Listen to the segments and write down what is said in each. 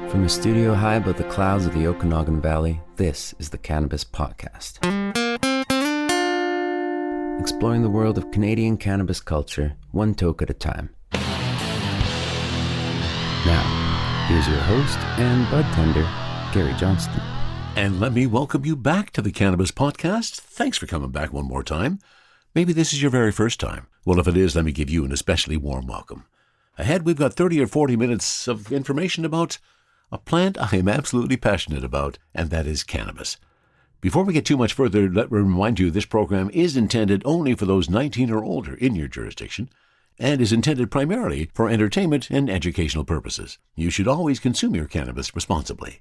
From a studio high above the clouds of the Okanagan Valley, this is the Cannabis Podcast. Exploring the world of Canadian cannabis culture, one toke at a time. Now, here's your host and bud tender, Gary Johnston. And let me welcome you back to the Cannabis Podcast. Thanks for coming back one more time. Maybe this is your very first time. Well, if it is, let me give you an especially warm welcome. Ahead, we've got 30 or 40 minutes of information about a plant I am absolutely passionate about, and that is cannabis. Before we get too much further, let me remind you this program is intended only for those 19 or older in your jurisdiction and is intended primarily for entertainment and educational purposes. You should always consume your cannabis responsibly.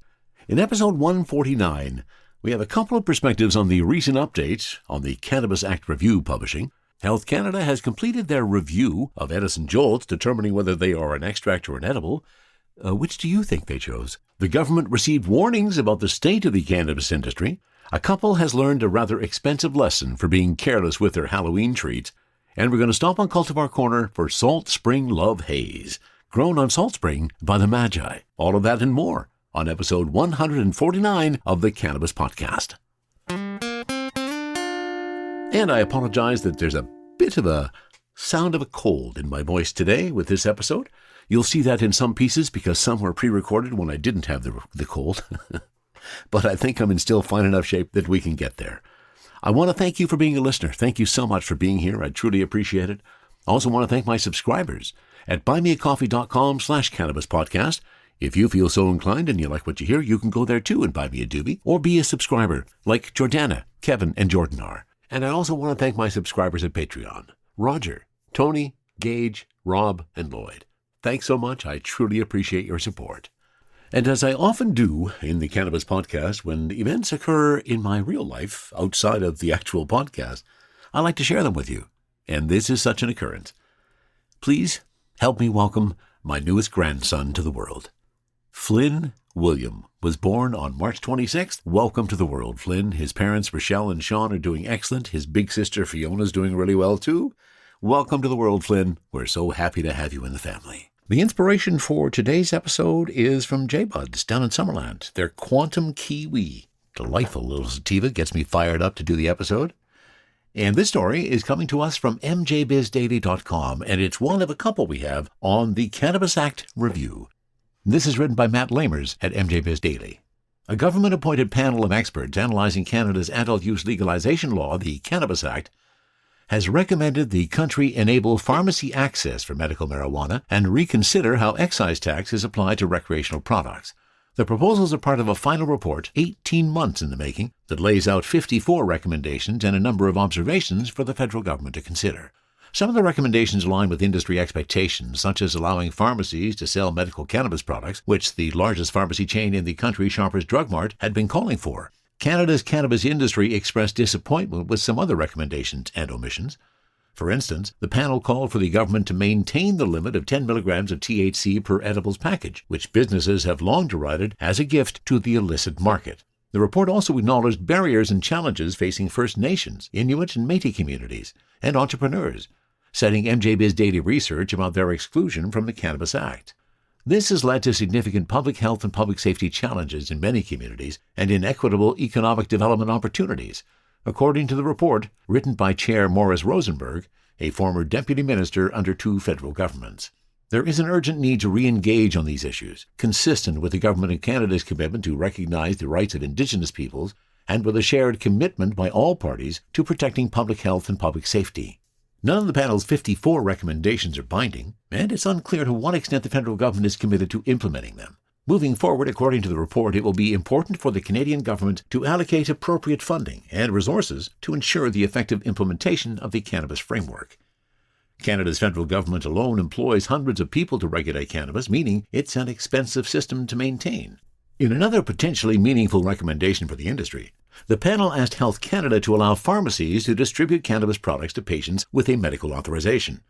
In episode 149, we have a couple of perspectives on the recent update on the Cannabis Act review publishing. Health Canada has completed their review of Edison Jolts, determining whether they are an extract or an edible. Which do you think they chose? The government received warnings about the state of the cannabis industry. A couple has learned a rather expensive lesson for being careless with their Halloween treats. And we're going to stop on Cultivar Corner for Saltspring Love Haze, grown on Saltspring by the Magi. All of that and more on episode 149 of the Cannabis Podcast. And I apologize that there's a bit of a sound of a cold in my voice today with this episode. You'll see that in some pieces because some were pre-recorded when I didn't have the cold. But I think I'm in still fine enough shape that we can get there. I want to thank you for being a listener. Thank you so much for being here. I truly appreciate it. I also want to thank my subscribers at buymeacoffee.com/cannabispodcast. If you feel so inclined and you like what you hear, you can go there too and buy me a doobie or be a subscriber like Jordana, Kevin, and Jordan are. And I also want to thank my subscribers at Patreon. Roger, Tony, Gage, Rob, and Lloyd. Thanks so much. I truly appreciate your support. And as I often do in the Cannabis Podcast, when events occur in my real life outside of the actual podcast, I like to share them with you. And this is such an occurrence. Please help me welcome my newest grandson to the world. Flynn William was born on March 26th. Welcome to the world, Flynn. His parents, Rochelle and Sean, are doing excellent. His big sister, Fiona's doing really well, too. Welcome to the world, Flynn. We're so happy to have you in the family. The inspiration for today's episode is from J-Buds down in Summerland. Their Quantum Kiwi. Delightful little sativa. Gets me fired up to do the episode. And this story is coming to us from mjbizdaily.com, and it's one of a couple we have on the Cannabis Act review. This is written by Matt Lamers at MJ Biz Daily. A government-appointed panel of experts analyzing Canada's adult-use legalization law, the Cannabis Act, has recommended the country enable pharmacy access for medical marijuana and reconsider how excise tax is applied to recreational products. The proposals are part of a final report, 18 months in the making, that lays out 54 recommendations and a number of observations for the federal government to consider. Some of the recommendations align with industry expectations, such as allowing pharmacies to sell medical cannabis products, which the largest pharmacy chain in the country, Shoppers Drug Mart, had been calling for. Canada's cannabis industry expressed disappointment with some other recommendations and omissions. For instance, the panel called for the government to maintain the limit of 10 milligrams of THC per edibles package, which businesses have long derided as a gift to the illicit market. The report also acknowledged barriers and challenges facing First Nations, Inuit and Métis communities, and entrepreneurs, citing MJ Biz Daily research about their exclusion from the Cannabis Act. This has led to significant public health and public safety challenges in many communities and inequitable economic development opportunities, according to the report written by Chair Morris Rosenberg, a former deputy minister under two federal governments. There is an urgent need to re-engage on these issues, consistent with the Government of Canada's commitment to recognize the rights of Indigenous peoples and with a shared commitment by all parties to protecting public health and public safety. None of the panel's 54 recommendations are binding, and it's unclear to what extent the federal government is committed to implementing them. Moving forward, according to the report, it will be important for the Canadian government to allocate appropriate funding and resources to ensure the effective implementation of the cannabis framework. Canada's federal government alone employs hundreds of people to regulate cannabis, meaning it's an expensive system to maintain. In another potentially meaningful recommendation for the industry, the panel asked Health Canada to allow pharmacies to distribute cannabis products to patients with a medical authorization.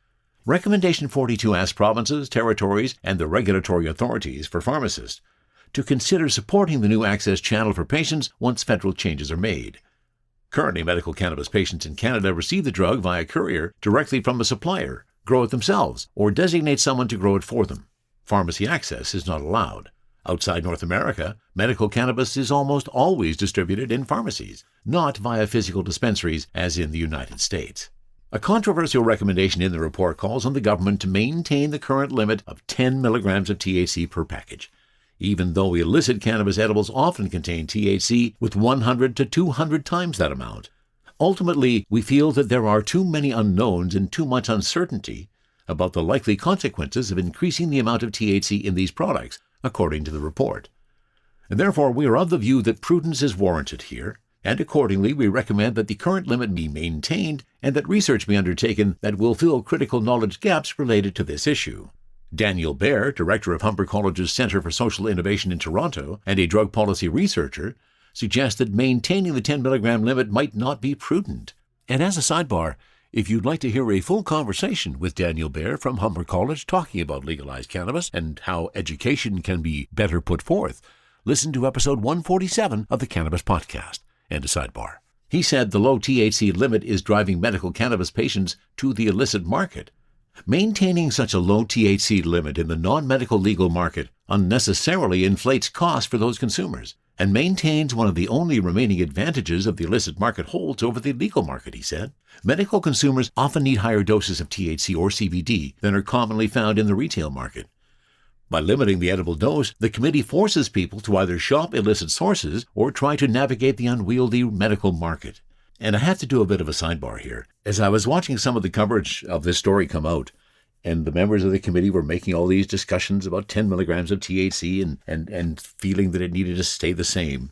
Recommendation 42 asks provinces, territories, and the regulatory authorities for pharmacists to consider supporting the new access channel for patients once federal changes are made. Currently, medical cannabis patients in Canada receive the drug via courier directly from a supplier, grow it themselves, or designate someone to grow it for them. Pharmacy access is not allowed. Outside North America, medical cannabis is almost always distributed in pharmacies, not via physical dispensaries as in the United States. A controversial recommendation in the report calls on the government to maintain the current limit of 10 milligrams of THC per package, even though illicit cannabis edibles often contain THC with 100 to 200 times that amount. Ultimately, we feel that there are too many unknowns and too much uncertainty about the likely consequences of increasing the amount of THC in these products, according to the report. And therefore, we are of the view that prudence is warranted here, and accordingly we recommend that the current limit be maintained and that research be undertaken that will fill critical knowledge gaps related to this issue. Daniel Baer, director of Humber College's Centre for Social Innovation in Toronto and a drug policy researcher, suggests that maintaining the 10 milligram limit might not be prudent. And as a sidebar, if you'd like to hear a full conversation with Daniel Baer from Humber College talking about legalized cannabis and how education can be better put forth, listen to episode 147 of the Cannabis Podcast. And a sidebar. He said the low THC limit is driving medical cannabis patients to the illicit market. Maintaining such a low THC limit in the non-medical legal market unnecessarily inflates costs for those consumers and maintains one of the only remaining advantages of the illicit market holds over the legal market, he said. Medical consumers often need higher doses of THC or CBD than are commonly found in the retail market. By limiting the edible dose, the committee forces people to either shop illicit sources or try to navigate the unwieldy medical market. And I have to do a bit of a sidebar here. As I was watching some of the coverage of this story come out, and the members of the committee were making all these discussions about 10 milligrams of THC and feeling that it needed to stay the same,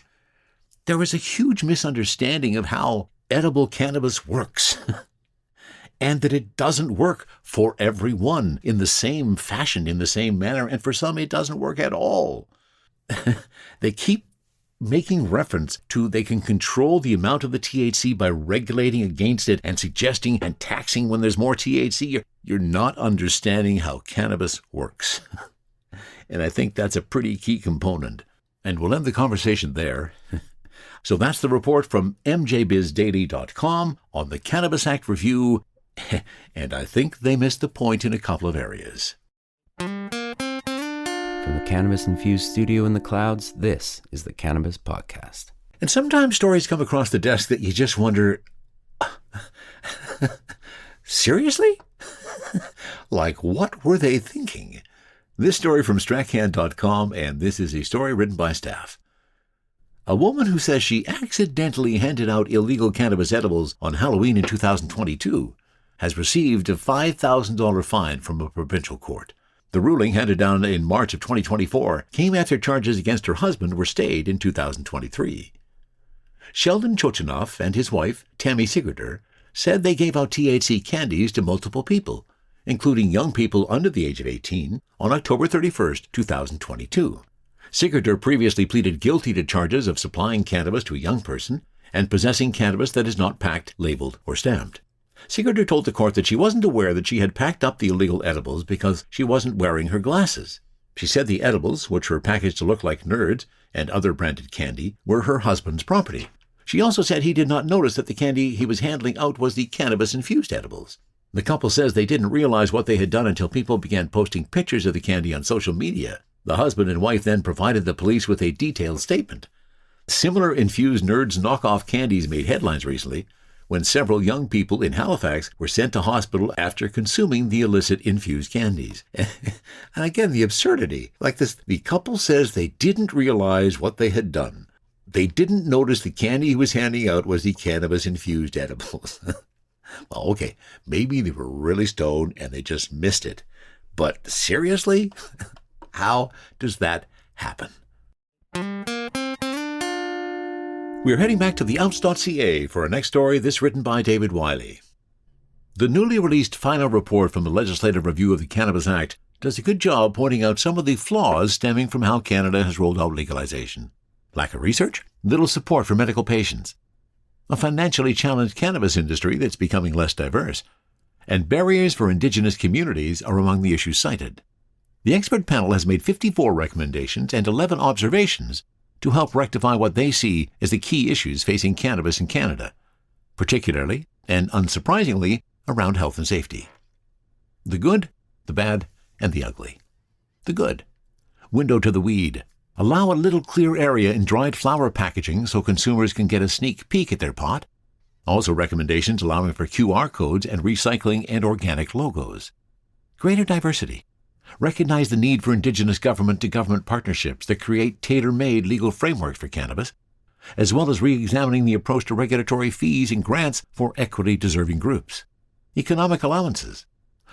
there was a huge misunderstanding of how edible cannabis works. And that it doesn't work for everyone in the same fashion, in the same manner, and for some it doesn't work at all. They keep making reference to they can control the amount of the THC by regulating against it and suggesting and taxing when there's more THC. You're not understanding how cannabis works. And I think that's a pretty key component. And we'll end the conversation there. So that's the report from mjbizdaily.com on the Cannabis Act review. And I think they missed the point in a couple of areas. From the cannabis-infused studio in the clouds, this is the Cannabis Podcast. And sometimes stories come across the desk that you just wonder, seriously? Like, what were they thinking? This story from Strachan.com, and this is a story written by staff. A woman who says she accidentally handed out illegal cannabis edibles on Halloween in 2022 has received a $5,000 fine from a provincial court. The ruling, handed down in March of 2024, came after charges against her husband were stayed in 2023. Sheldon Chochinoff and his wife, Tammy Sigurder, said they gave out THC candies to multiple people, including young people under the age of 18, on October 31, 2022. Sigurder previously pleaded guilty to charges of supplying cannabis to a young person and possessing cannabis that is not packed, labeled, or stamped. Sigurder told the court that she wasn't aware that she had packed up the illegal edibles because she wasn't wearing her glasses. She said the edibles, which were packaged to look like Nerds and other branded candy, were her husband's property. She also said he did not notice that the candy he was handing out was the cannabis-infused edibles. The couple says they didn't realize what they had done until people began posting pictures of the candy on social media. The husband and wife then provided the police with a detailed statement. Similar infused Nerds knockoff candies made headlines recently, when several young people in Halifax were sent to hospital after consuming the illicit infused candies. And again, the absurdity. Like this, the couple says they didn't realize what they had done. They didn't notice the candy he was handing out was the cannabis-infused edibles. Well, okay, maybe they were really stoned and they just missed it. But seriously? How does that happen? We're heading back to theouts.ca for our next story, this written by David Wiley. The newly released final report from the Legislative Review of the Cannabis Act does a good job pointing out some of the flaws stemming from how Canada has rolled out legalization. Lack of research, little support for medical patients, a financially challenged cannabis industry that's becoming less diverse, and barriers for Indigenous communities are among the issues cited. The expert panel has made 54 recommendations and 11 observations to help rectify what they see as the key issues facing cannabis in Canada, particularly, and unsurprisingly, around health and safety. The good, the bad, and the ugly. The good. Window to the weed. Allow a little clear area in dried flower packaging so consumers can get a sneak peek at their pot. Also recommendations allowing for QR codes and recycling and organic logos. Greater diversity. Recognize the need for Indigenous government-to-government partnerships that create tailor-made legal frameworks for cannabis, as well as re-examining the approach to regulatory fees and grants for equity-deserving groups. Economic allowances.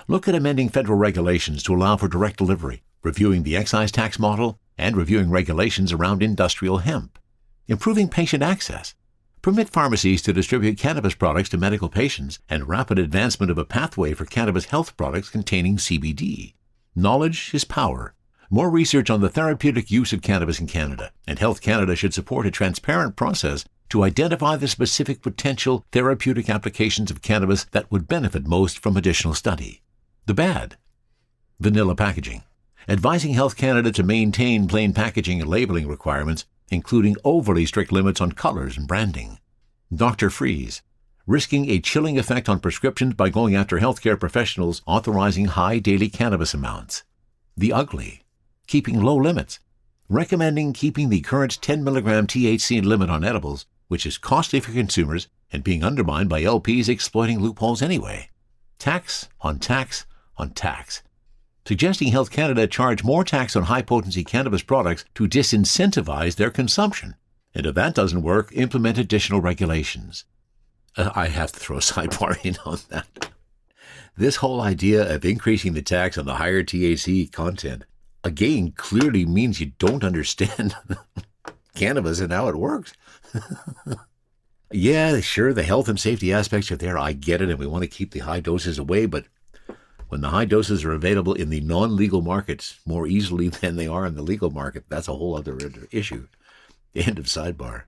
Look at amending federal regulations to allow for direct delivery, reviewing the excise tax model, and reviewing regulations around industrial hemp. Improving patient access. Permit pharmacies to distribute cannabis products to medical patients and rapid advancement of a pathway for cannabis health products containing CBD. Knowledge is power. More research on the therapeutic use of cannabis in Canada, and Health Canada should support a transparent process to identify the specific potential therapeutic applications of cannabis that would benefit most from additional study. The bad. Vanilla packaging. Advising Health Canada to maintain plain packaging and labeling requirements, including overly strict limits on colors and branding. Dr. Freeze. Risking a chilling effect on prescriptions by going after healthcare professionals authorizing high daily cannabis amounts. The ugly. Keeping low limits. Recommending keeping the current 10 mg THC limit on edibles, which is costly for consumers and being undermined by LPs exploiting loopholes anyway. Tax on tax on tax. Suggesting Health Canada charge more tax on high-potency cannabis products to disincentivize their consumption. And if that doesn't work, implement additional regulations. I have to throw a sidebar in on that. This whole idea of increasing the tax on the higher THC content, again, clearly means you don't understand cannabis and how it works. Yeah, sure, the health and safety aspects are there. I get it, and we want to keep the high doses away, but when the high doses are available in the non-legal markets more easily than they are in the legal market, that's a whole other issue. End of sidebar.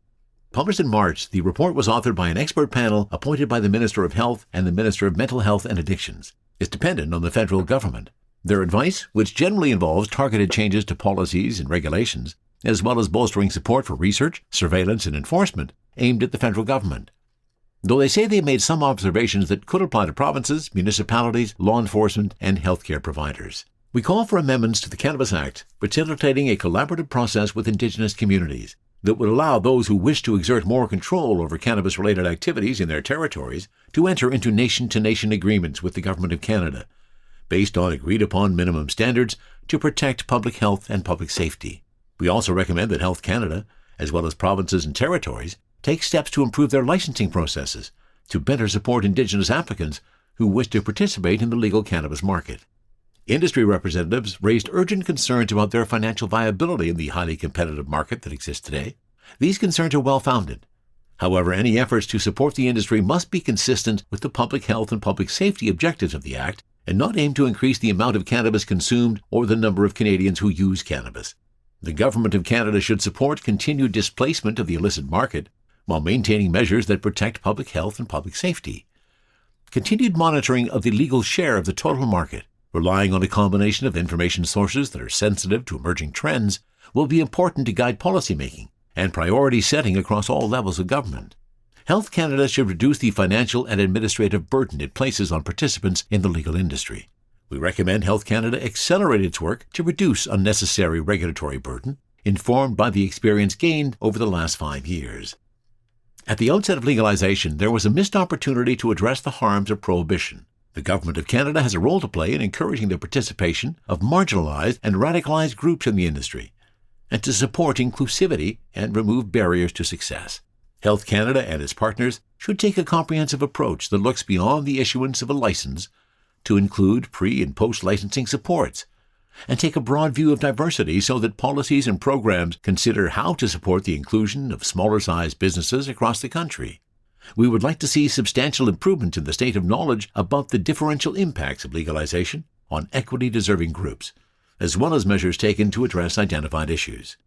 Published in March, the report was authored by an expert panel appointed by the Minister of Health and the Minister of Mental Health and Addictions. It's dependent on the federal government. Their advice, which generally involves targeted changes to policies and regulations, as well as bolstering support for research, surveillance, and enforcement, aimed at the federal government. Though they say they made some observations that could apply to provinces, municipalities, law enforcement, and healthcare providers. We call for amendments to the Cannabis Act, facilitating a collaborative process with Indigenous communities that would allow those who wish to exert more control over cannabis-related activities in their territories to enter into nation-to-nation agreements with the Government of Canada, based on agreed-upon minimum standards to protect public health and public safety. We also recommend that Health Canada, as well as provinces and territories, take steps to improve their licensing processes to better support Indigenous applicants who wish to participate in the legal cannabis market. Industry representatives raised urgent concerns about their financial viability in the highly competitive market that exists today. These concerns are well-founded. However, any efforts to support the industry must be consistent with the public health and public safety objectives of the Act and not aim to increase the amount of cannabis consumed or the number of Canadians who use cannabis. The Government of Canada should support continued displacement of the illicit market while maintaining measures that protect public health and public safety. Continued monitoring of the legal share of the total market, relying on a combination of information sources that are sensitive to emerging trends, will be important to guide policymaking and priority setting across all levels of government. Health Canada should reduce the financial and administrative burden it places on participants in the legal industry. We recommend Health Canada accelerate its work to reduce unnecessary regulatory burden, informed by the experience gained over the last 5 years. At the outset of legalization, there was a missed opportunity to address the harms of prohibition. The Government of Canada has a role to play in encouraging the participation of marginalized and radicalized groups in the industry, and to support inclusivity and remove barriers to success. Health Canada and its partners should take a comprehensive approach that looks beyond the issuance of a license to include pre- and post-licensing supports, and take a broad view of diversity so that policies and programs consider how to support the inclusion of smaller-sized businesses across the country. We would like to see substantial improvement in the state of knowledge about the differential impacts of legalization on equity-deserving groups, as well as measures taken to address identified issues.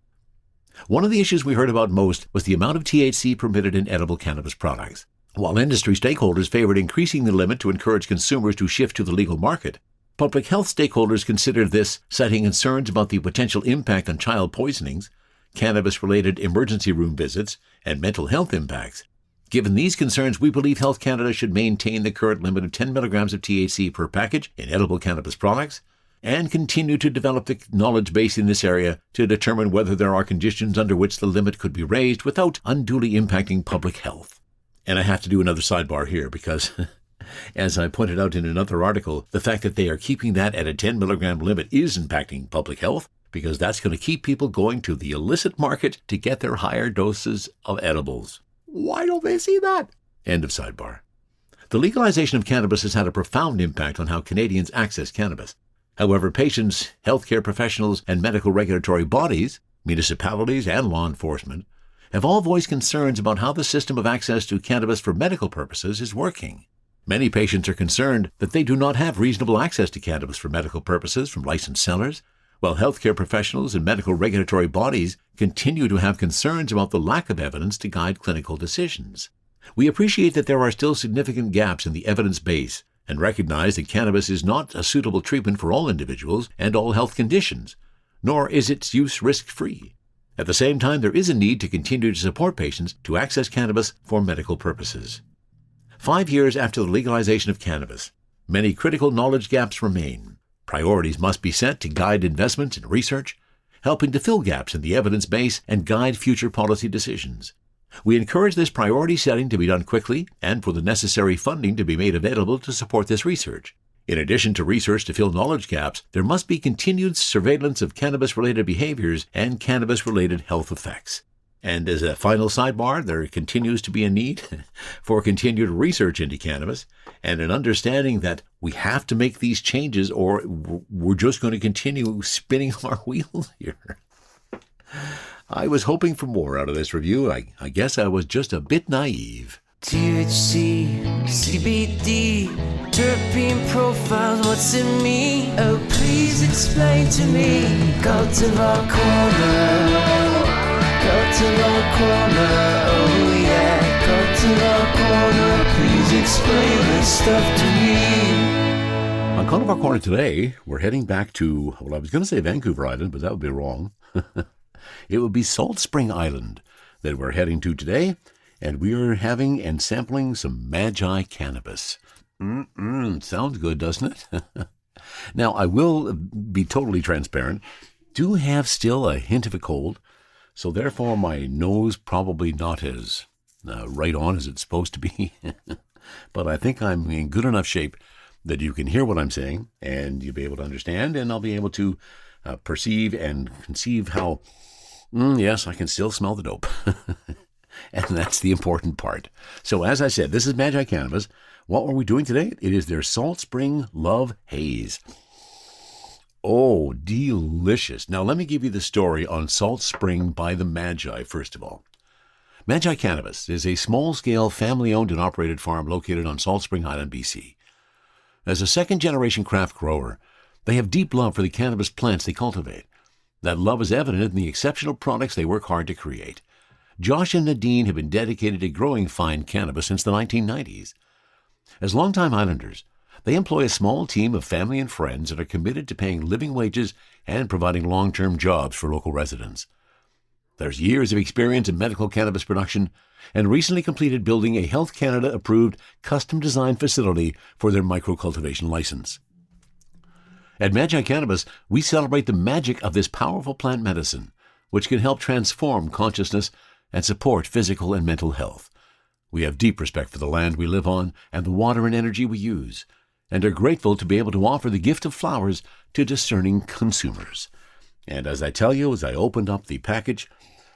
One of the issues we heard about most was the amount of THC permitted in edible cannabis products. While industry stakeholders favored increasing the limit to encourage consumers to shift to the legal market, public health stakeholders considered this, citing concerns about the potential impact on child poisonings, cannabis-related emergency room visits, and mental health impacts. Given these concerns, we believe Health Canada should maintain the current limit of 10 milligrams of THC per package in edible cannabis products, and continue to develop the knowledge base in this area to determine whether there are conditions under which the limit could be raised without unduly impacting public health. And I have to do another sidebar here because, as I pointed out in another article, the fact that they are keeping that at a 10 milligram limit is impacting public health, because that's going to keep people going to the illicit market to get their higher doses of edibles. Why don't they see that? End of sidebar. The legalization of cannabis has had a profound impact on how Canadians access cannabis. However, patients, healthcare professionals, and medical regulatory bodies, municipalities, and law enforcement have all voiced concerns about how the system of access to cannabis for medical purposes is working. Many patients are concerned that they do not have reasonable access to cannabis for medical purposes from licensed sellers, while healthcare professionals and medical regulatory bodies continue to have concerns about the lack of evidence to guide clinical decisions. We appreciate that there are still significant gaps in the evidence base and recognize that cannabis is not a suitable treatment for all individuals and all health conditions, nor is its use risk-free. At the same time, there is a need to continue to support patients to access cannabis for medical purposes. 5 years after the legalization of cannabis, many critical knowledge gaps remain. Priorities must be set to guide investments in research, helping to fill gaps in the evidence base and guide future policy decisions. We encourage this priority setting to be done quickly and for the necessary funding to be made available to support this research. In addition to research to fill knowledge gaps, there must be continued surveillance of cannabis-related behaviors and cannabis-related health effects. And as a final sidebar, there continues to be a need for continued research into cannabis and an understanding that we have to make these changes or we're just going to continue spinning our wheels here. I was hoping for more out of this review. I guess I was just a bit naive. THC, CBD, terpene profiles, what's in me? Oh, please explain to me. Cultivar Corner. Cultivar Corner, oh yeah, Cultivar Corner, please explain this stuff to me. On Cultivar Corner today, we're heading back to, well, I was going to say Vancouver Island, but that would be wrong. It would be Saltspring Island that we're heading to today, and we are having and sampling some Magi cannabis. Sounds good, doesn't it? Now, I will be totally transparent. Do have still a hint of a cold, so therefore my nose probably not as right on as it's supposed to be. But I think I'm in good enough shape that you can hear what I'm saying and you'll be able to understand, and I'll be able to perceive and conceive how, yes, I can still smell the dope. And that's the important part. So as I said, this is Magi Cannabis. What were we doing today? It is their Saltspring Love Haze. Oh, delicious. Now, let me give you the story on Saltspring by the Magi, first of all. Magi Cannabis is a small-scale, family-owned and operated farm located on Saltspring Island, BC. As a second-generation craft grower, they have deep love for the cannabis plants they cultivate. That love is evident in the exceptional products they work hard to create. Josh and Nadine have been dedicated to growing fine cannabis since the 1990s. As longtime islanders, they employ a small team of family and friends and are committed to paying living wages and providing long-term jobs for local residents. There's years of experience in medical cannabis production and recently completed building a Health Canada-approved custom-designed facility for their micro-cultivation license. At Magi Cannabis, we celebrate the magic of this powerful plant medicine, which can help transform consciousness and support physical and mental health. We have deep respect for the land we live on and the water and energy we use, and are grateful to be able to offer the gift of flowers to discerning consumers. And as I tell you, as I opened up the package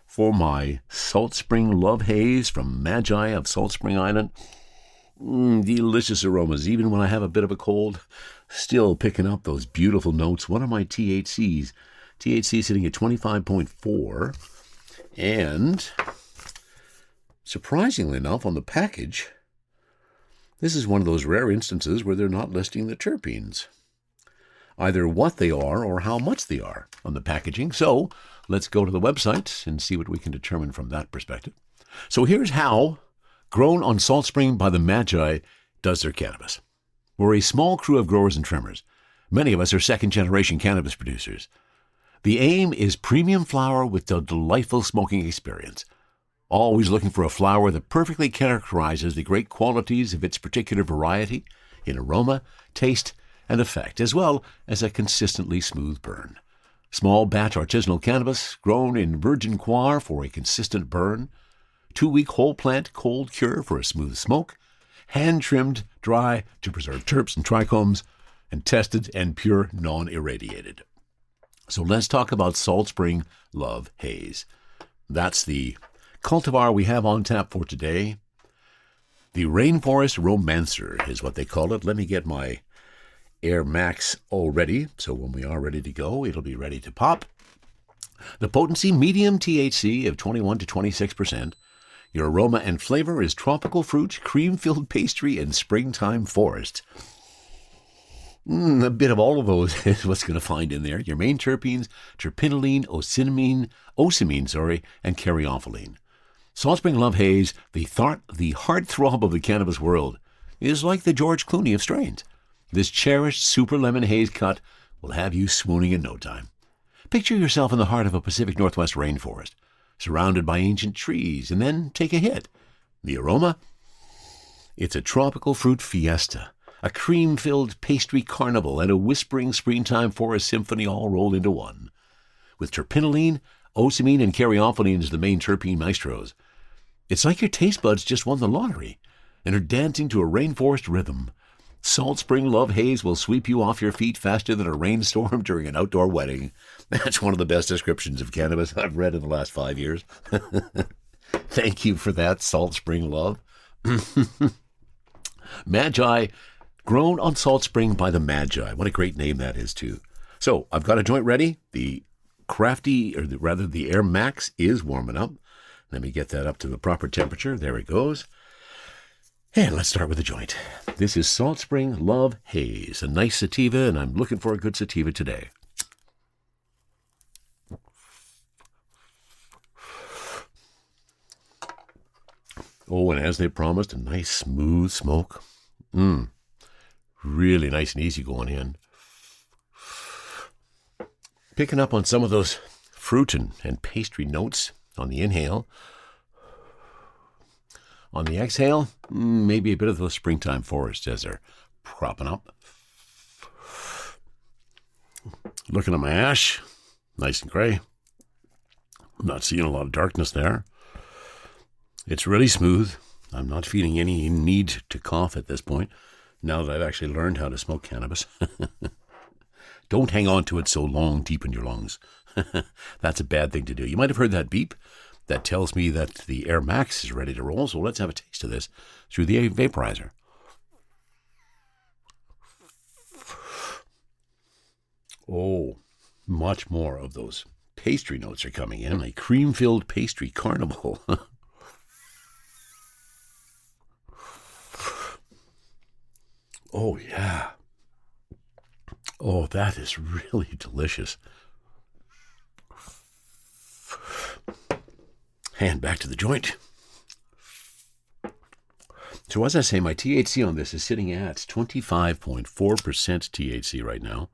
for my Saltspring Love Haze from Magi of Saltspring Island, delicious aromas, even when I have a bit of a cold, still picking up those beautiful notes. What are my THCs? THC sitting at 25.4, and surprisingly enough, on the package, this is one of those rare instances where they're not listing the terpenes, either what they are or how much they are on the packaging. So let's go to the website and see what we can determine from that perspective. So here's how Grown on Saltspring by the Magi does their cannabis. We're a small crew of growers and trimmers. Many of us are second-generation cannabis producers. The aim is premium flower with a delightful smoking experience. Always looking for a flower that perfectly characterizes the great qualities of its particular variety in aroma, taste, and effect, as well as a consistently smooth burn. Small batch artisanal cannabis grown in virgin coir for a consistent burn. 2-week whole plant cold cure for a smooth smoke. Hand-trimmed dry to preserve terps and trichomes. And tested and pure non-irradiated. So let's talk about Saltspring Love Haze. That's the cultivar we have on tap for today. The Rainforest Romancer is what they call it. Let me get my Air Max all ready, so when we are ready to go, it'll be ready to pop. The potency, medium THC of 21 to 26%. Your aroma and flavor is tropical fruit, cream-filled pastry, and springtime forest. A bit of all of those is what's going to find in there. Your main terpenes, terpinolene, ocimene, and caryophyllene. Saltspring Love Haze, the heartthrob of the cannabis world, is like the George Clooney of strains. This cherished super lemon haze cut will have you swooning in no time. Picture yourself in the heart of a Pacific Northwest rainforest, surrounded by ancient trees, and then take a hit. The aroma? It's a tropical fruit fiesta, a cream-filled pastry carnival, and a whispering springtime forest symphony all rolled into one. With terpinolene, ocimene, and caryophyllene as the main terpene maestros. It's like your taste buds just won the lottery and are dancing to a rainforest rhythm. Saltspring Love Haze will sweep you off your feet faster than a rainstorm during an outdoor wedding. That's one of the best descriptions of cannabis I've read in the last 5 years. Thank you for that, Saltspring Love. Magi, grown on Saltspring by the Magi. What a great name that is, too. So, I've got a joint ready. The Air Max is warming up. Let me get that up to the proper temperature. There it goes. And let's start with the joint. This is Saltspring Love Haze, a nice sativa, and I'm looking for a good sativa today. Oh, and as they promised, a nice smooth smoke. Really nice and easy going in. Picking up on some of those fruit and pastry notes on the inhale. On the exhale, maybe a bit of those springtime forests as they're propping up. Looking at my ash, nice and gray. I'm not seeing a lot of darkness there. It's really smooth. I'm not feeling any need to cough at this point, now that I've actually learned how to smoke cannabis. Don't hang on to it so long deep in your lungs. That's a bad thing to do. You might have heard that beep. That tells me that the Air Max is ready to roll, so let's have a taste of this through the vaporizer. Oh, much more of those pastry notes are coming in, a cream-filled pastry carnival. Oh, yeah. Oh, that is really delicious. And back to the joint. So as I say, my THC on this is sitting at 25.4% THC right now.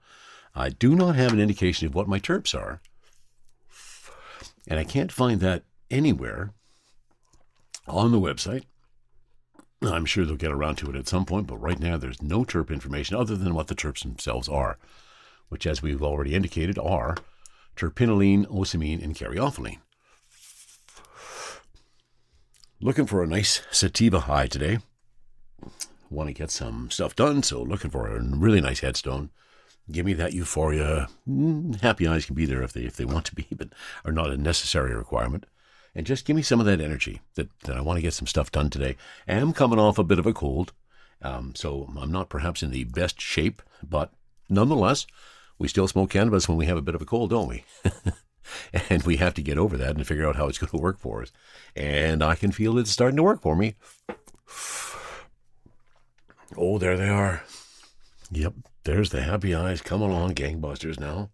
I do not have an indication of what my terps are. And I can't find that anywhere on the website. I'm sure they'll get around to it at some point, but right now there's no terp information other than what the terps themselves are, which, as we've already indicated, are terpinolene, ocimene, and caryophyllene. Looking for a nice sativa high today. Want to get some stuff done, so looking for a really nice headstone. Give me that euphoria. Happy eyes can be there if they want to be, but are not a necessary requirement. And just give me some of that energy that I want to get some stuff done today. I am coming off a bit of a cold, so I'm not perhaps in the best shape, but nonetheless, we still smoke cannabis when we have a bit of a cold, don't we? And we have to get over that and figure out how it's going to work for us. And I can feel it's starting to work for me. Oh, there they are. Yep, there's the happy eyes. Come along, gangbusters now.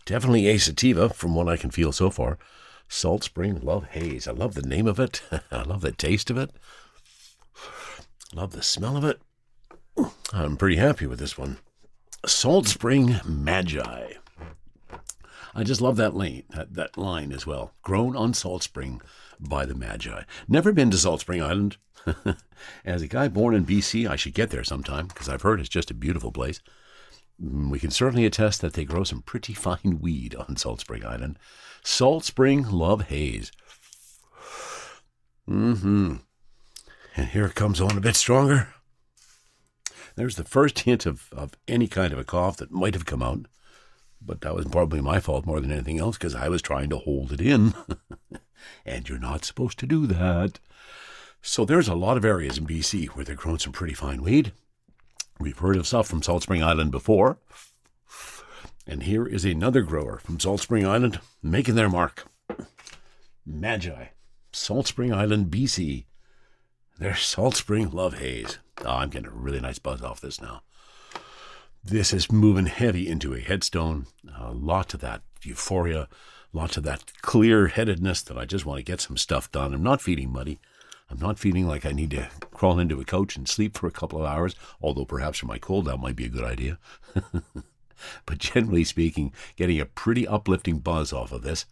Definitely a sativa from what I can feel so far. Saltspring Love Haze. I love the name of it. I love the taste of it. Love the smell of it. I'm pretty happy with this one. Saltspring Magi. I just love that line as well. Grown on Saltspring by the Magi. Never been to Saltspring Island. As a guy born in BC, I should get there sometime because I've heard it's just a beautiful place. We can certainly attest that they grow some pretty fine weed on Saltspring Island. Saltspring Love Haze. And here it comes on a bit stronger. There's the first hint of any kind of a cough that might have come out. But that was probably my fault more than anything else because I was trying to hold it in. And you're not supposed to do that. So there's a lot of areas in BC where they're growing some pretty fine weed. We've heard of stuff from Saltspring Island before. And here is another grower from Saltspring Island making their mark. Magi, Saltspring Island, BC. Their Saltspring Love Haze. Oh, I'm getting a really nice buzz off this now. This is moving heavy into a headstone. A lot of that euphoria, lots of that clear-headedness that I just want to get some stuff done. I'm not feeling muddy. I'm not feeling like I need to crawl into a couch and sleep for a couple of hours, although perhaps for my cold that might be a good idea. But generally speaking, getting a pretty uplifting buzz off of this.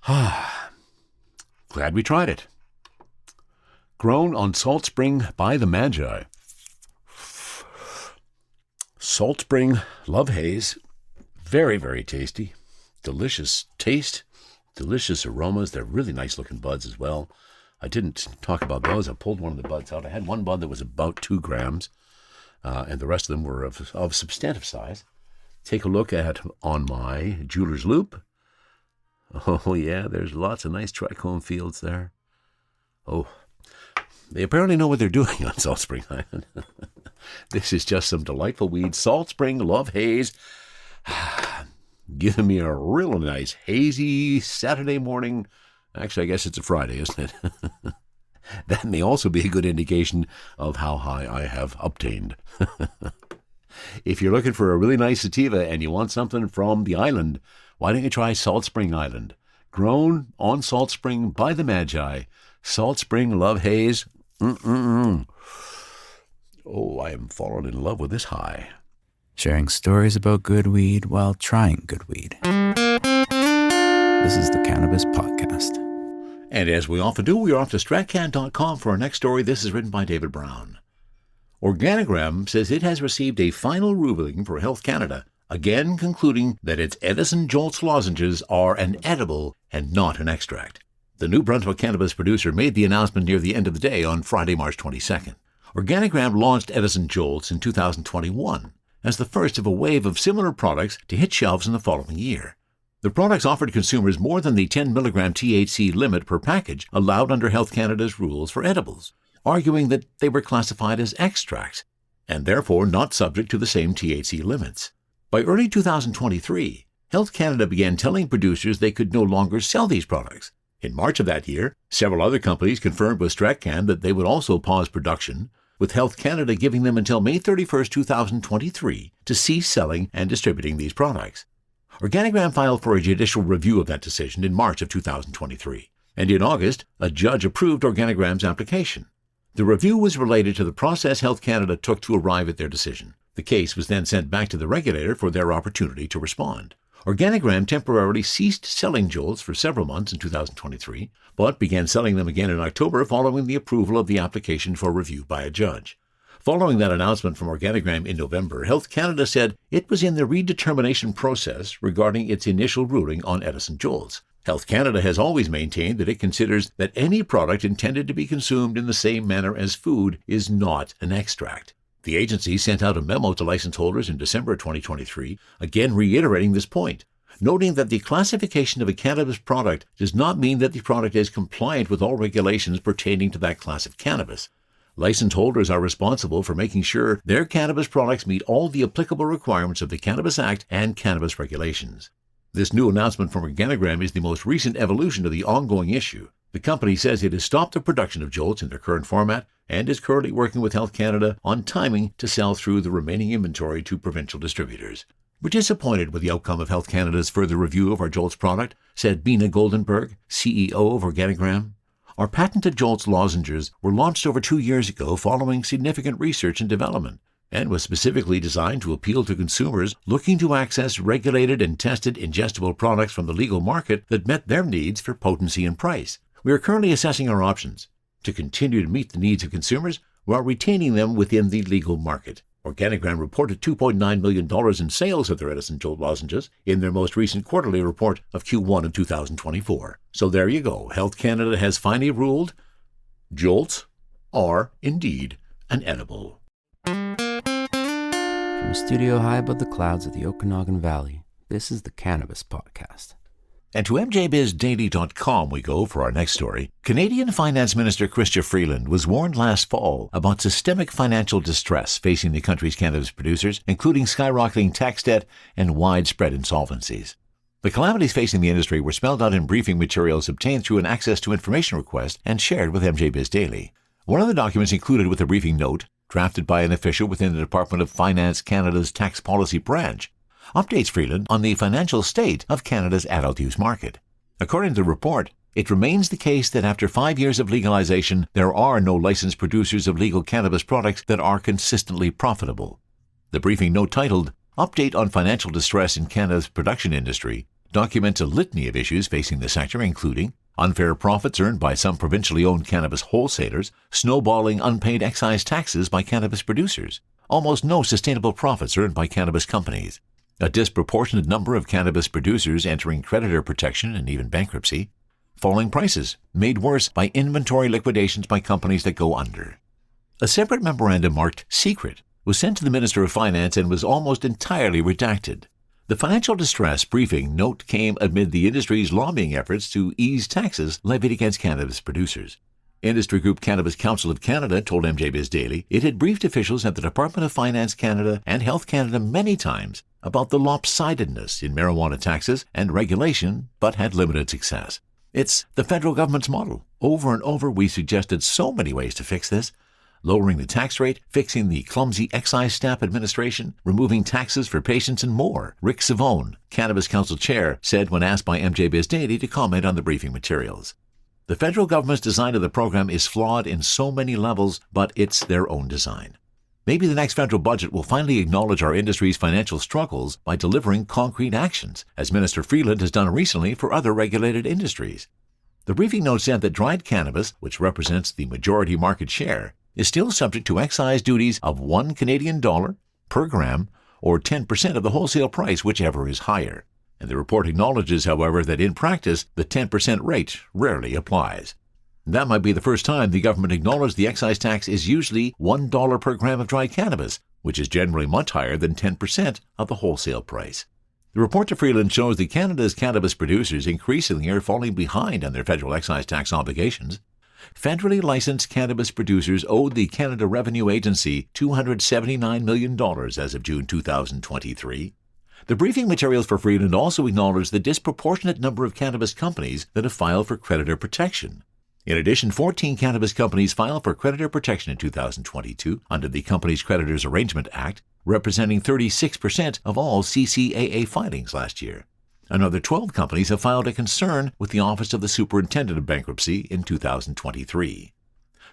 Glad we tried it. Grown on Saltspring by the Magi. Saltspring Love Haze. Very, very tasty. Delicious taste. Delicious aromas. They're really nice looking buds as well. I didn't talk about those. I pulled one of the buds out. I had one bud that was about 2 grams, and the rest of them were of substantive size. Take a look on my jeweler's loop. Oh, yeah, there's lots of nice trichome fields there. Oh, they apparently know what they're doing on Saltspring Island. This is just some delightful weed. Saltspring Love Haze. Giving me a real nice hazy Saturday morning. Actually, I guess it's a Friday, isn't it? That may also be a good indication of how high I have obtained. If you're looking for a really nice sativa and you want something from the island, why don't you try Saltspring Island? Grown on Saltspring by the Magi. Saltspring Love Haze. Oh, I am falling in love with this high. Sharing stories about good weed while trying good weed. This is the Cannabis Podcast. And as we often do, we are off to stratcan.com for our next story. This is written by David Brown. Organigram says it has received a final ruling for Health Canada, again concluding that its Edison Jolts lozenges are an edible and not an extract. The New Brunswick cannabis producer made the announcement near the end of the day on Friday, March 22nd. Organigram launched Edison Jolts in 2021 as the first of a wave of similar products to hit shelves in the following year. The products offered consumers more than the 10 milligram THC limit per package allowed under Health Canada's rules for edibles, arguing that they were classified as extracts and therefore not subject to the same THC limits. By early 2023, Health Canada began telling producers they could no longer sell these products. In March of that year, several other companies confirmed with StratCan that they would also pause production, with Health Canada giving them until May 31, 2023 to cease selling and distributing these products. Organigram filed for a judicial review of that decision in March of 2023, and in August, a judge approved Organigram's application. The review was related to the process Health Canada took to arrive at their decision. The case was then sent back to the regulator for their opportunity to respond. Organigram temporarily ceased selling Jolts for several months in 2023, but began selling them again in October following the approval of the application for review by a judge. Following that announcement from Organigram in November, Health Canada said it was in the redetermination process regarding its initial ruling on Edison Jolts. Health Canada has always maintained that it considers that any product intended to be consumed in the same manner as food is not an extract. The agency sent out a memo to license holders in December 2023, again reiterating this point, noting that the classification of a cannabis product does not mean that the product is compliant with all regulations pertaining to that class of cannabis. License holders are responsible for making sure their cannabis products meet all the applicable requirements of the Cannabis Act and cannabis regulations. This new announcement from Organigram is the most recent evolution of the ongoing issue. The company says it has stopped the production of Jolts in their current format and is currently working with Health Canada on timing to sell through the remaining inventory to provincial distributors. We're disappointed with the outcome of Health Canada's further review of our Jolts product, said Beena Goldenberg, CEO of Organigram. Our patented Jolts lozenges were launched over 2 years ago following significant research and development. and was specifically designed to appeal to consumers looking to access regulated and tested ingestible products from the legal market that met their needs for potency and price. We are currently assessing our options to continue to meet the needs of consumers while retaining them within the legal market. Organigram reported $2.9 million in sales of their Edison Jolt lozenges in their most recent quarterly report of Q1 of 2024. So there you go. Health Canada has finally ruled Jolts are indeed an edible. From a studio high above the clouds of the Okanagan Valley, this is the Cannabis Podcast. And to mjbizdaily.com we go for our next story. Canadian Finance Minister Chrystia Freeland was warned last fall about systemic financial distress facing the country's cannabis producers, including skyrocketing tax debt and widespread insolvencies. The calamities facing the industry were spelled out in briefing materials obtained through an access to information request and shared with MJ Biz Daily. One of the documents included with a briefing note, drafted by an official within the Department of Finance Canada's tax policy branch, updates Freeland on the financial state of Canada's adult use market. According to the report, it remains the case that after 5 years of legalization, there are no licensed producers of legal cannabis products that are consistently profitable. The briefing note titled, Update on Financial Distress in Canada's Production Industry, documents a litany of issues facing the sector, including unfair profits earned by some provincially owned cannabis wholesalers, snowballing unpaid excise taxes by cannabis producers, almost no sustainable profits earned by cannabis companies, a disproportionate number of cannabis producers entering creditor protection and even bankruptcy, falling prices made worse by inventory liquidations by companies that go under. A separate memorandum marked secret was sent to the Minister of Finance and was almost entirely redacted. The financial distress briefing note came amid the industry's lobbying efforts to ease taxes levied against cannabis producers. Industry group Cannabis Council of Canada told MJ Biz Daily it had briefed officials at the Department of Finance Canada and Health Canada many times about the lopsidedness in marijuana taxes and regulation, but had limited success. It's the federal government's model. Over and over, we suggested so many ways to fix this. Lowering the tax rate, fixing the clumsy excise stamp administration, removing taxes for patients, and more. Rick Savone, Cannabis Council Chair, said when asked by MJ Biz Daily to comment on the briefing materials. The federal government's design of the program is flawed in so many levels, but it's their own design. Maybe the next federal budget will finally acknowledge our industry's financial struggles by delivering concrete actions, as Minister Freeland has done recently for other regulated industries. The briefing note said that dried cannabis, which represents the majority market share, is still subject to excise duties of $1 Canadian per gram or 10% of the wholesale price, whichever is higher. And the report acknowledges, however, that in practice, the 10% rate rarely applies. That might be the first time the government acknowledged the excise tax is usually $1 per gram of dried cannabis, which is generally much higher than 10% of the wholesale price. The report to Freeland shows that Canada's cannabis producers increasingly are falling behind on their federal excise tax obligations. Federally licensed cannabis producers owed the Canada Revenue Agency $279 million as of June 2023. The briefing materials for Freeland also acknowledge the disproportionate number of cannabis companies that have filed for creditor protection. In addition, 14 cannabis companies filed for creditor protection in 2022 under the Companies Creditors Arrangement Act, representing 36% of all CCAA filings last year. Another 12 companies have filed a concern with the Office of the Superintendent of Bankruptcy in 2023.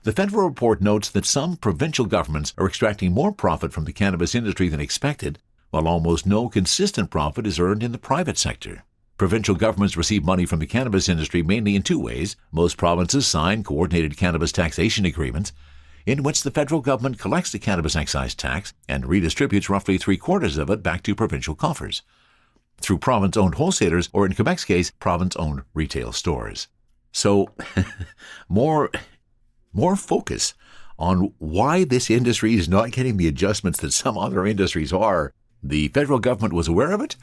The federal report notes that some provincial governments are extracting more profit from the cannabis industry than expected, while almost no consistent profit is earned in the private sector. Provincial governments receive money from the cannabis industry mainly in two ways. Most provinces sign coordinated cannabis taxation agreements, in which the federal government collects the cannabis excise tax and redistributes roughly 3/4 of it back to provincial coffers, through province-owned wholesalers, or in Quebec's case, province-owned retail stores. So, more focus on why this industry is not getting the adjustments that some other industries are. The federal government was aware of it,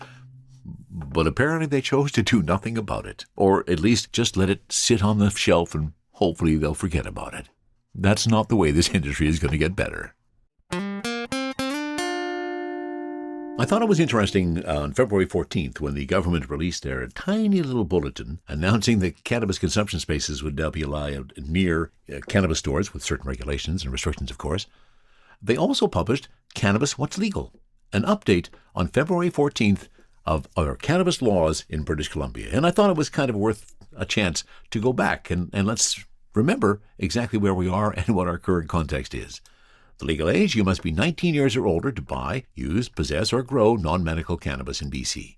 but apparently they chose to do nothing about it, or at least just let it sit on the shelf and hopefully they'll forget about it. That's not the way this industry is going to get better. I thought it was interesting on February 14th when the government released their tiny little bulletin announcing that cannabis consumption spaces would now be allowed near cannabis stores with certain regulations and restrictions, of course. They also published Cannabis What's Legal, an update on February 14th of our cannabis laws in British Columbia. And I thought it was kind of worth a chance to go back and let's remember exactly where we are and what our current context is. The legal age, you must be 19 years or older to buy, use, possess, or grow non-medical cannabis in BC.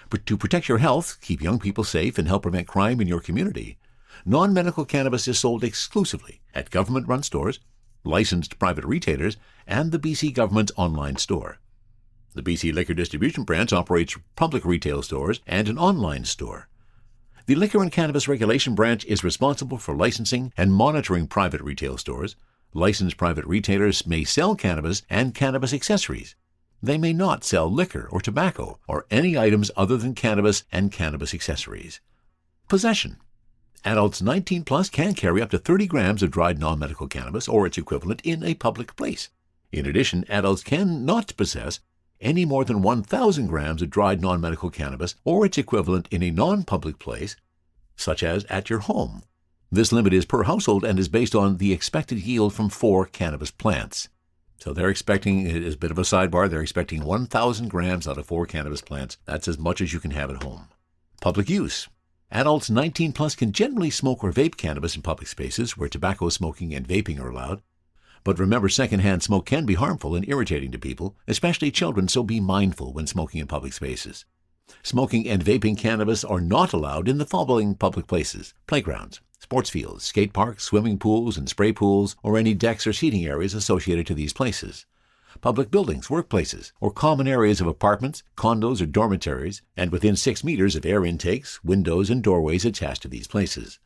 But to protect your health, keep young people safe, and help prevent crime in your community, non-medical cannabis is sold exclusively at government-run stores, licensed private retailers, and the BC government's online store. The BC Liquor Distribution Branch operates public retail stores and an online store. The Liquor and Cannabis Regulation Branch is responsible for licensing and monitoring private retail stores. Licensed private retailers may sell cannabis and cannabis accessories. They may not sell liquor or tobacco or any items other than cannabis and cannabis accessories. Possession. Adults 19 plus can carry up to 30 grams of dried non-medical cannabis or its equivalent in a public place. In addition, adults can not possess any more than 1,000 grams of dried non-medical cannabis or its equivalent in a non-public place, such as at your home. This limit is per household and is based on the expected yield from 4 cannabis plants. So they're expecting, as a bit of a sidebar, they're expecting 1,000 grams out of 4 cannabis plants. That's as much as you can have at home. Public use. Adults 19 plus can generally smoke or vape cannabis in public spaces where tobacco smoking and vaping are allowed. But remember, secondhand smoke can be harmful and irritating to people, especially children, so be mindful when smoking in public spaces. Smoking and vaping cannabis are not allowed in the following public places: playgrounds, sports fields, skate parks, swimming pools and spray pools, or any decks or seating areas associated to these places. Public buildings, workplaces, or common areas of apartments, condos, or dormitories, and within 6 meters of air intakes, windows, and doorways attached to these places.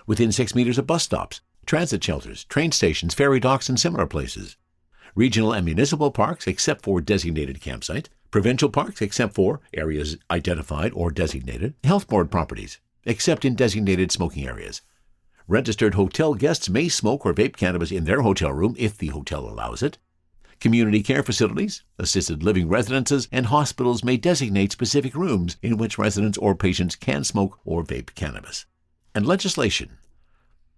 Within 6 meters of bus stops, transit shelters, train stations, ferry docks, and similar places. Regional and municipal parks except for designated campsites. Provincial parks except for areas identified or designated. Health board properties except in designated smoking areas. Registered hotel guests may smoke or vape cannabis in their hotel room if the hotel allows it. Community care facilities, assisted living residences, and hospitals may designate specific rooms in which residents or patients can smoke or vape cannabis. And legislation.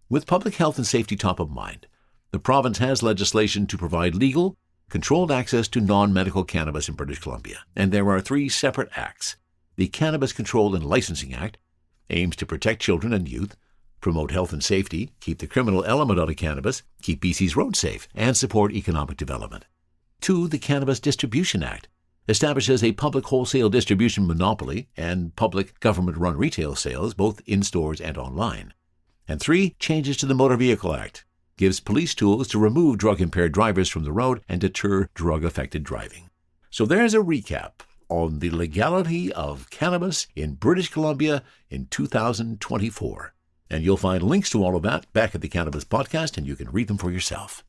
With public health and safety top of mind, the province has legislation to provide legal, controlled access to non-medical cannabis in British Columbia. And there are 3 separate acts. The Cannabis Control and Licensing Act aims to protect children and youth, promote health and safety, keep the criminal element out of cannabis, keep BC's roads safe, and support economic development. 2, the Cannabis Distribution Act establishes a public wholesale distribution monopoly and public government-run retail sales, both in stores and online. And 3, changes to the Motor Vehicle Act, gives police tools to remove drug-impaired drivers from the road and deter drug-affected driving. So there's a recap on the legality of cannabis in British Columbia in 2024. And you'll find links to all of that back at the Cannabis Podcast, and you can read them for yourself.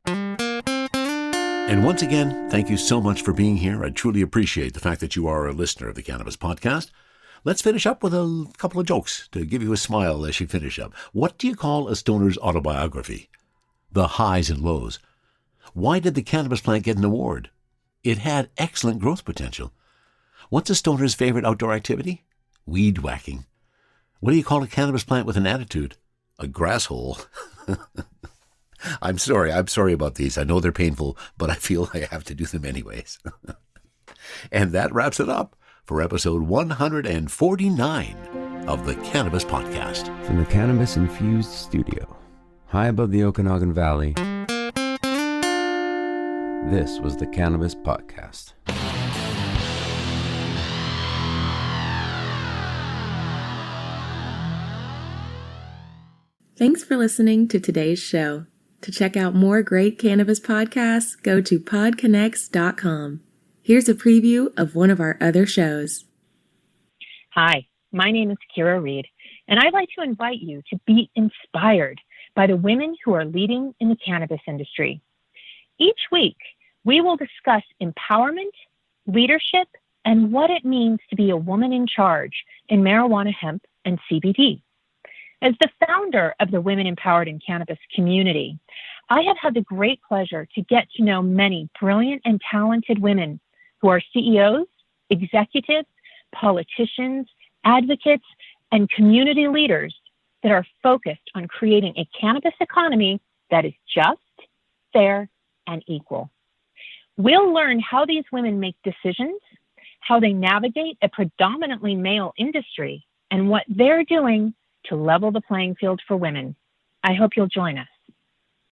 And once again, thank you so much for being here. I truly appreciate the fact that you are a listener of the Cannabis Podcast. Let's finish up with a couple of jokes to give you a smile as you finish up. What do you call a stoner's autobiography? The highs and lows. Why did the cannabis plant get an award? It had excellent growth potential. What's a stoner's favorite outdoor activity? Weed whacking. What do you call a cannabis plant with an attitude? A grass hole. I'm sorry about these. I know they're painful, but I feel I have to do them anyways. And that wraps it up for episode 149 of the Cannabis Podcast. From the cannabis-infused studio, high above the Okanagan Valley, this was the Cannabis Podcast. Thanks for listening to today's show. To check out more great cannabis podcasts, go to podconnects.com. Here's a preview of one of our other shows. Hi, my name is Kira Reed, and I'd like to invite you to be inspired by the women who are leading in the cannabis industry. Each week, we will discuss empowerment, leadership, and what it means to be a woman in charge in marijuana, hemp, and CBD. As the founder of the Women Empowered in Cannabis community, I have had the great pleasure to get to know many brilliant and talented women who are CEOs, executives, politicians, advocates, and community leaders that are focused on creating a cannabis economy that is just, fair, and equal. We'll learn how these women make decisions, how they navigate a predominantly male industry, and what they're doing to level the playing field for women. I hope you'll join us.